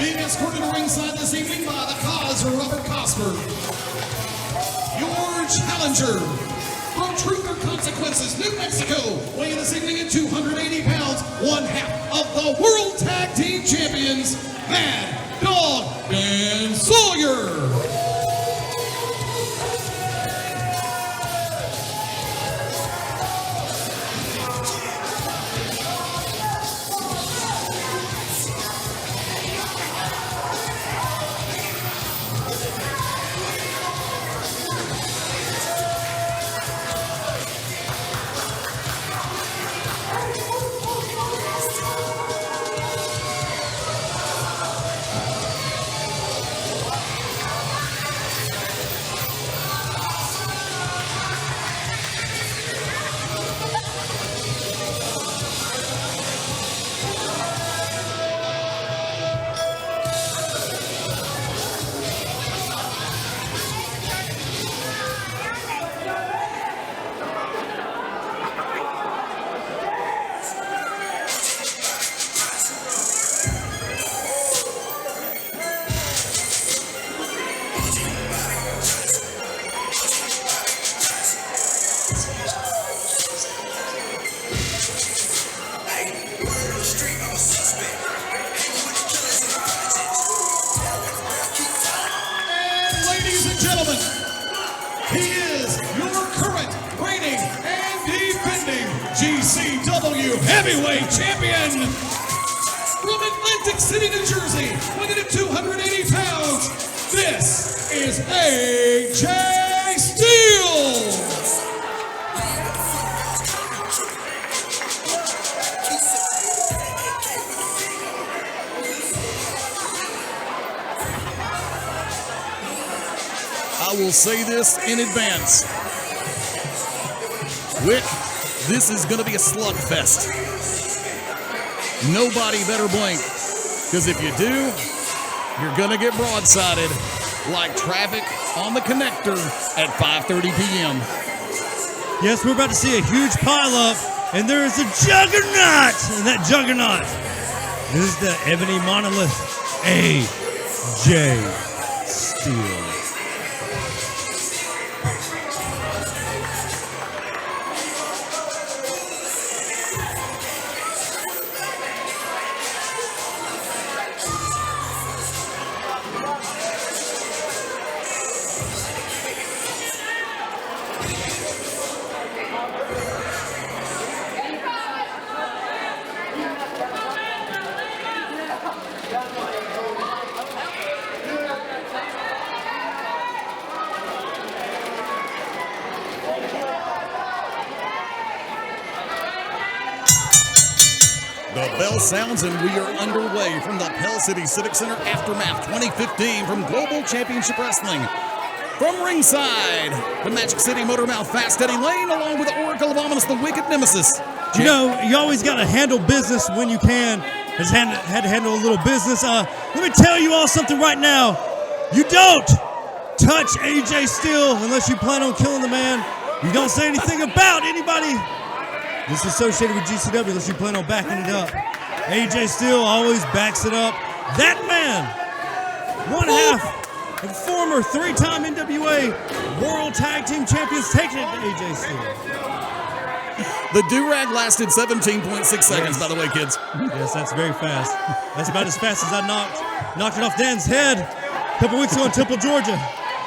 Being escorted to ringside this evening by the cause Robert Cosper. Your challenger from Truth or Consequences, New Mexico, weighing this evening at 280 pounds, one half of the World Tag Team Champions, Mad Dog Dan Sawyer. Gentlemen, he is your current reigning and defending GCW Heavyweight Champion from Atlantic City, New Jersey, weighing at 280 pounds. This is AJ Steele. I will say this in advance. Wick, this is going to be a slugfest. Nobody better blink, because if you do, you're going to get broadsided like traffic on the connector at 5:30 p.m. Yes, we're about to see a huge pileup, and there is a juggernaut, and that juggernaut is the ebony monolith, AJ Steele. The bell sounds and we are underway from the Pell City Civic Center Aftermath 2015 from Global Championship Wrestling. From ringside, the Magic City Motor Mouth Fast Eddie Lane, along with the Oracle of Ominous, the Wicked Nemesis. You know, you always got to handle business when you can. Has had to handle a little business. Let me tell you all something right now. You don't touch AJ Steele unless you plan on killing the man. You don't say anything about anybody that's associated with GCW unless you plan on backing it up. AJ Steele always backs it up. That man, one half and former three-time NWA World Tag Team Champions, taking it to AJ Steele. The do-rag lasted 17.6 seconds, by the way, kids. Yes, that's very fast. That's about as fast as I knocked it off Dan's head a couple weeks ago in Temple, Georgia.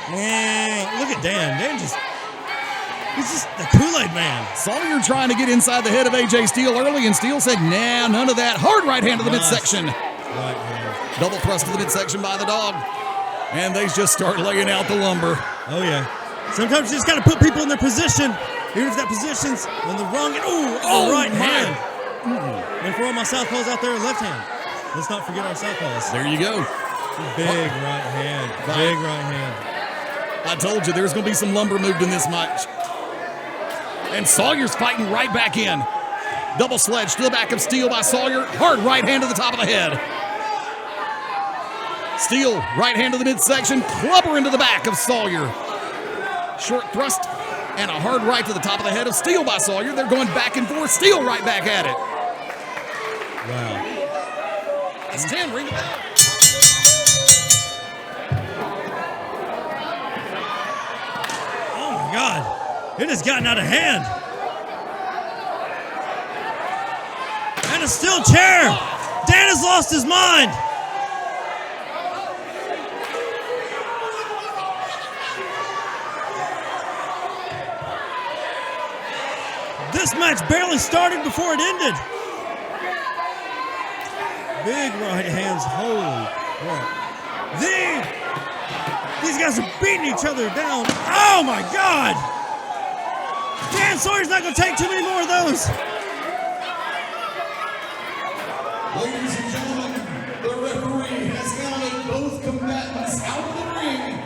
Look at Dan. He's just the Kool-Aid man. Sawyer trying to get inside the head of AJ Steele early, and Steele said, nah, none of that. Hard right hand to the midsection. Right hand. Double thrust to the midsection by the dog. And they just start laying out the lumber. Oh, yeah. Sometimes you just got to put people in their position, even if that position's on the wrong right hand. And for all my southpaws out there, left hand. Let's not forget our southpaws. There you go. Big right hand. Big right hand. I told you there's going to be some lumber moved in this match. And Sawyer's fighting right back in. Double sledge to the back of Steele by Sawyer. Hard right hand to the top of the head. Steele, right hand to the midsection. Clubber into the back of Sawyer. Short thrust and a hard right to the top of the head of Steele by Sawyer. They're going back and forth. Steele right back at it. Wow. That's 10. Ring the bell. It has gotten out of hand. And a steel chair. Dan has lost his mind. This match barely started before it ended. Big right hands. Holy crap. These guys are beating each other down. Oh my God. Dan Sawyer's not going to take too many more of those. Ladies and gentlemen, the referee has counted both combatants out of the ring.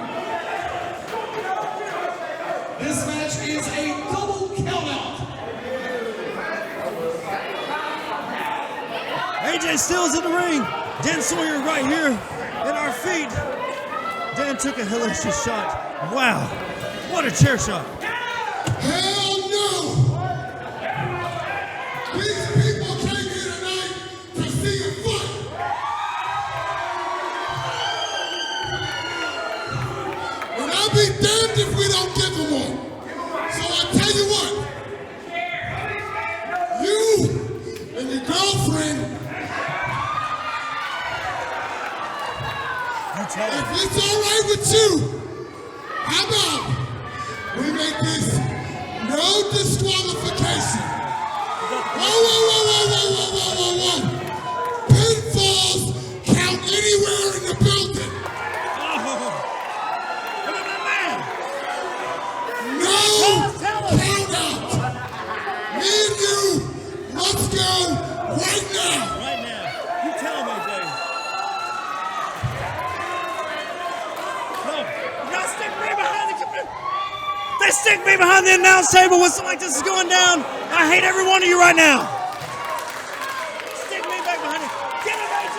This match is a double countout. AJ Steele's in the ring. Dan Sawyer right here at our feet. Dan took a hellacious shot. Wow, what a chair shot. Hell no! These people came here tonight to see a fight. And I'll be damned if we don't give them one. So I tell you what, you and your girlfriend, if it's all right with you, how about we make this no disqualification? Whoa. Pinfalls count anywhere in the building. No count out. Me and you, let's go right now. Right now. You tell him, AJ. No, you gotta stick me behind the computer. They stick me behind the announce table when something like this is going down. I hate every one of you right now. Stick me back behind it. Get him, AJ.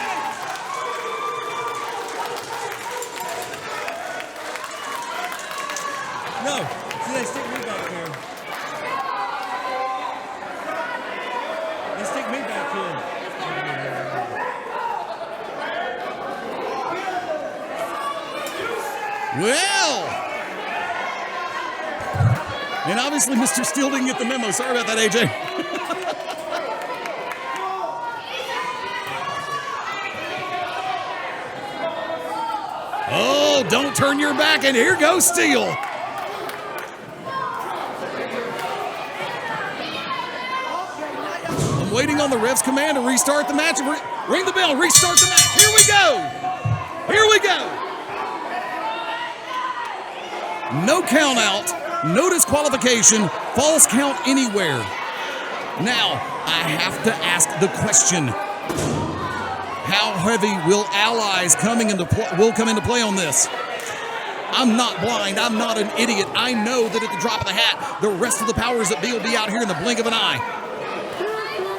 No, see, they stick me back here. They stick me back here. Well, and obviously Mr. Steele didn't get the memo. Sorry about that, AJ. Oh, don't turn your back, and here goes Steele. I'm waiting on the ref's command to restart the match. Ring the bell, restart the match. Here we go. Here we go. No count out, no disqualification, false count anywhere. Now, I have to ask the question. How heavy will allies come into play on this? I'm not blind, I'm not an idiot. I know that at the drop of the hat, the rest of the powers that be will be out here in the blink of an eye.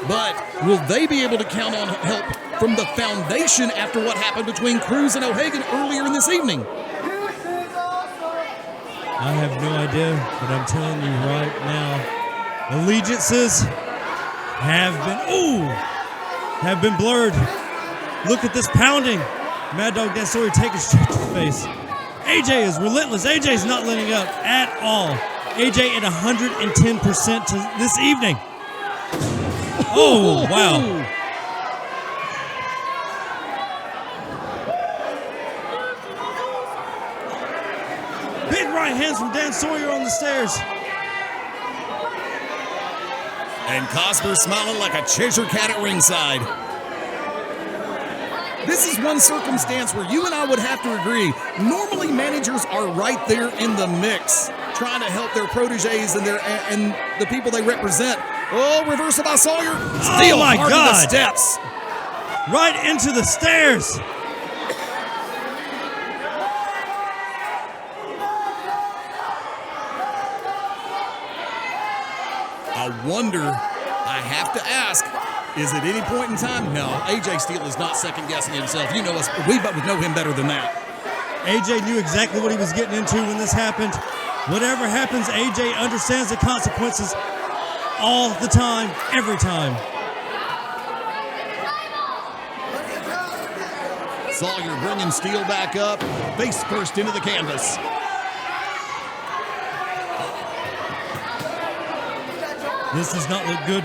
But will they be able to count on help from the foundation after what happened between Cruz and O'Hagan earlier in this evening? I have no idea, but I'm telling you right now, allegiances have been blurred. Look at this pounding. Mad Dog Dan Sawyer taking straight to the face. AJ is relentless. AJ's not letting up at all. AJ at 110% to this evening. Oh, wow. Big right hands from Dan Sawyer on the stairs. And Cosper smiling like a Cheshire cat at ringside. This is one circumstance where you and I would have to agree. Normally, managers are right there in the mix, trying to help their proteges and the people they represent. Oh, reversal by Sawyer. Steele, oh my hard God! to the steps. Right into the stairs. I wonder, I have to ask, is at any point in time? No, AJ Steele is not second guessing himself. You know us, we know him better than that. AJ knew exactly what he was getting into when this happened. Whatever happens, AJ understands the consequences all the time, every time. Sawyer bringing Steele back up, face first into the canvas. This does not look good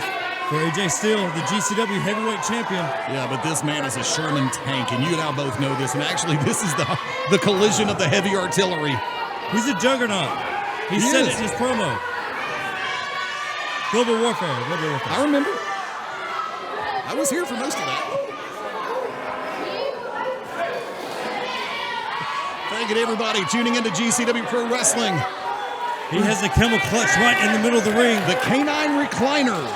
for AJ Steele, the GCW Heavyweight Champion. Yeah, but this man is a Sherman tank, and you and I both know this. And actually, this is the collision of the heavy artillery. He's a juggernaut. He said it in his promo. Global Warfare. I remember. I was here for most of that. Thank you to everybody tuning into GCW Pro Wrestling. He has the camel clutch right in the middle of the ring. The canine recliner.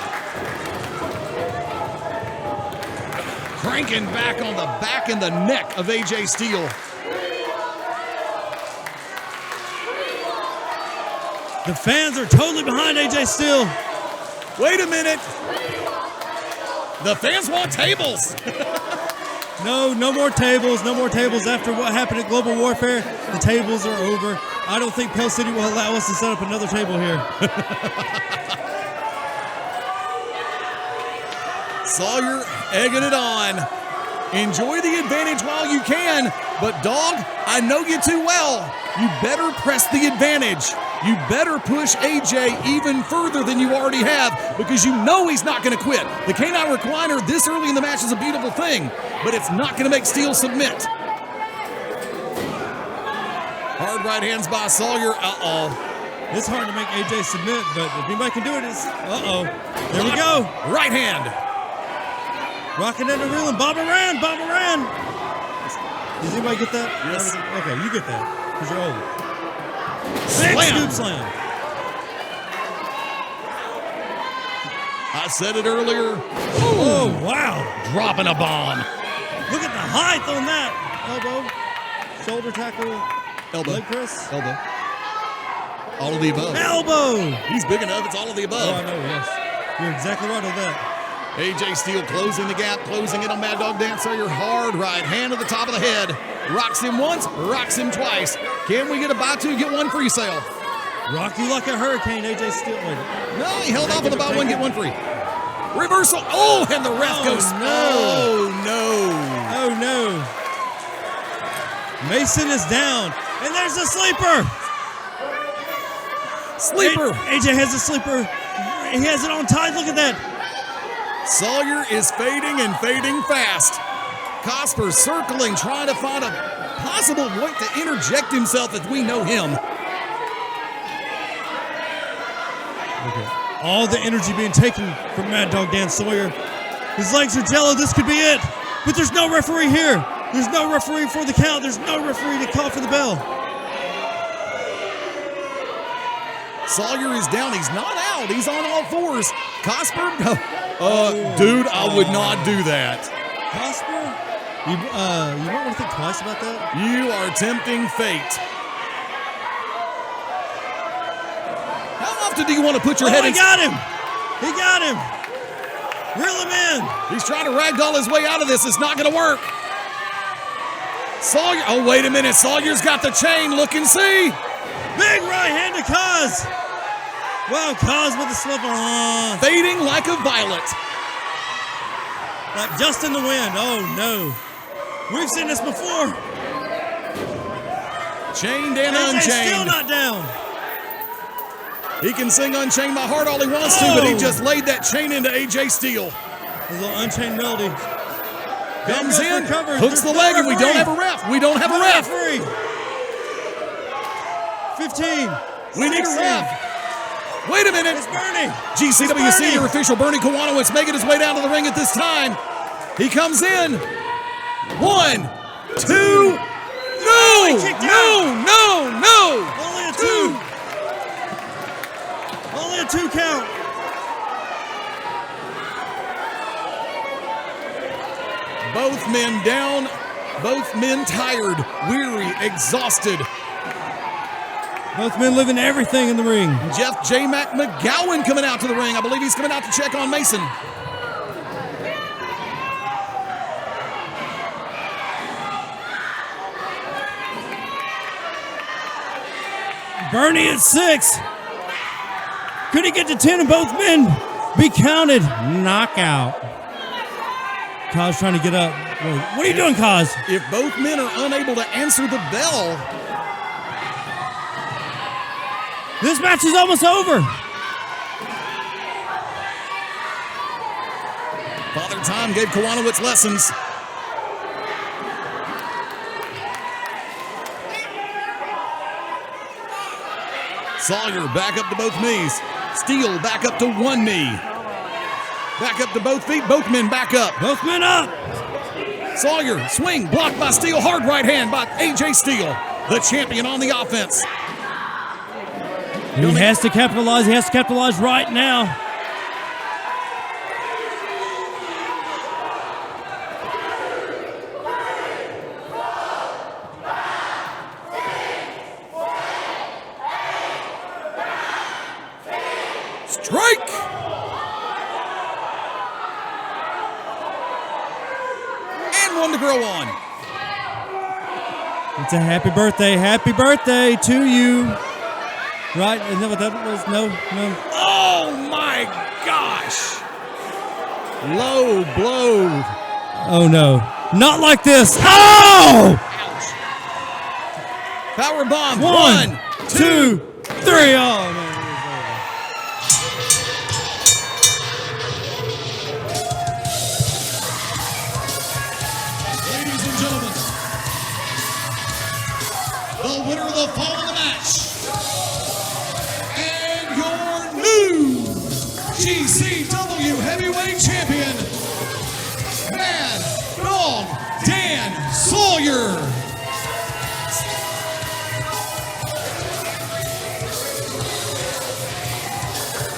Cranking back on the back and the neck of AJ Steele. The fans are totally behind AJ Steele. Wait a minute. The fans want tables. No more tables. No more tables. After what happened at Global Warfare, the tables are over. I don't think Pell City will allow us to set up another table here. Sawyer egging it on. Enjoy the advantage while you can, but Dog, I know you too well. You better press the advantage. You better push AJ even further than you already have, because you know he's not going to quit. The canine recliner this early in the match is a beautiful thing, but it's not going to make Steele submit. Hard right hands by Sawyer. It's hard to make AJ submit, but if anybody can do it, it's There we go. Right hand. Rocking and reeling. Bob around. Does anybody get that? Yes. Okay, you get that, because you're old. Big scoop slam. I said it earlier. Oh, wow. Dropping a bomb. Look at the height on that. Elbow, shoulder tackle, Elbow. leg press. Elbow. All of the above. Elbow. He's big enough. It's all of the above. Oh, I know, yes. You're exactly right on that. AJ Steele closing the gap, closing in on Mad Dog Dan Sawyer. Hard right hand to the top of the head. Rocks him once, rocks him twice. Can we get a buy two, get one free sale? Rock you like a hurricane, AJ Steele. No, he held off on the buy one, get one free. Reversal. Oh, and the ref goes. No. Oh, no. Mason is down. And there's a sleeper. AJ has a sleeper. He has it on tight. Look at that. Sawyer is fading and fading fast. Cosper circling, trying to find a possible point to interject himself as we know him. Okay. All the energy being taken from Mad Dog Dan Sawyer. His legs are jello. This could be it. But there's no referee here. There's no referee for the count. There's no referee to call for the bell. Sawyer is down. He's not out. He's on all fours. Cosper? Dude, I would not do that. Cosper? You might want to think twice about that. You are tempting fate. How often do you want to put your head in? He got him. He got him. Reel him in. He's trying to ragdoll his way out of this. It's not going to work. Sawyer. Oh, wait a minute. Sawyer's got the chain. Look and see. Big right hand to Cos. Wow, Cos with the slipper. Fading like a violet. Like just in the wind. Oh, no. We've seen this before. Chained and AJ unchained. still not down. He can sing Unchained My Heart all he wants to, but he just laid that chain into AJ Steele. A little Unchained melody. Comes in, recovers. hooks the leg, and we don't have a ref. We don't have a ref. 15. We need a ref. Wait a minute. It's Bernie. GCW senior official Bernie Kowanowitz making his way down to the ring at this time. He comes in. 1, 2. No! Only a 2. Only a 2 count. Both men down, both men tired, weary, exhausted. Both men living everything in the ring. Jeff J. Mac McGowan coming out to the ring. I believe he's coming out to check on Mason. Bernie at 6. Could he get to 10 and both men be counted? Knockout. Kaz trying to get up. What are you doing, Kaz? If both men are unable to answer the bell, this match is almost over. that time gave Kowanowitz lessons. Sawyer back up to both knees. Steele back up to one knee. Back up to both feet. Both men back up. Both men up. Sawyer, swing, blocked by Steele. Hard right hand by AJ Steele, the champion on the offense. He has to capitalize. He has to capitalize right now. Strike! And one to grow on. It's a happy birthday to you. Right? Isn't that what that was? No. Oh my gosh! Low blow. Oh no. Not like this. Oh! Power bomb. One, two, three. Oh man. Ladies and gentlemen, the winner of the following match, and your new GCW Heavyweight Champion, Mad Dog Dan Sawyer.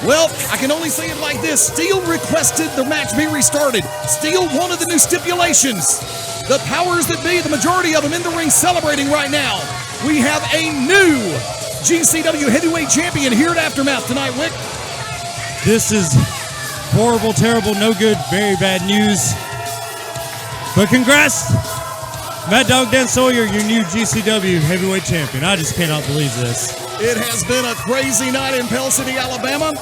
Well, I can only say it like this. Steele requested the match be restarted. Steele wanted the new stipulations. The powers that be, the majority of them in the ring celebrating right now. We have a new GCW Heavyweight Champion here at Aftermath tonight, Wick. This is horrible, terrible, no good, very bad news. But congrats, Mad Dog Dan Sawyer, your new GCW Heavyweight Champion. I just cannot believe this. It has been a crazy night in Pell City, Alabama.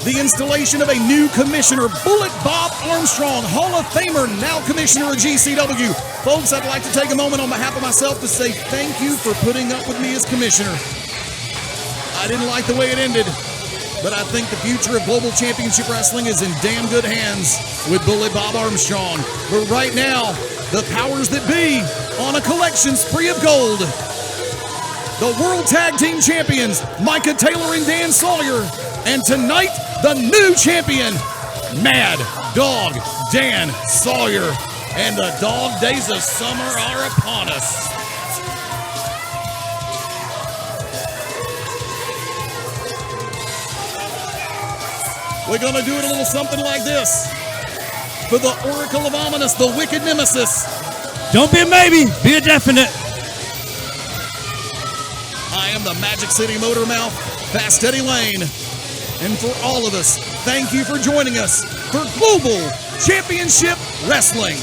The installation of a new commissioner, Bullet Bob Armstrong, Hall of Famer, now commissioner of GCW. Folks, I'd like to take a moment on behalf of myself to say thank you for putting up with me as commissioner. I didn't like the way it ended, but I think the future of Global Championship Wrestling is in damn good hands with Bullet Bob Armstrong. But right now, the powers that be on a collection spree of gold. The World Tag Team Champions, Micah Taylor and Dan Sawyer. And tonight, the new champion, Mad Dog Dan Sawyer. And the dog days of summer are upon us. We're gonna do it a little something like this. For the Oracle of Ominous, the wicked nemesis. Don't be a maybe, be a definite. I am the Magic City Motor Mouth, Fast Eddie Lane. And for all of us, thank you for joining us for Global Championship Wrestling.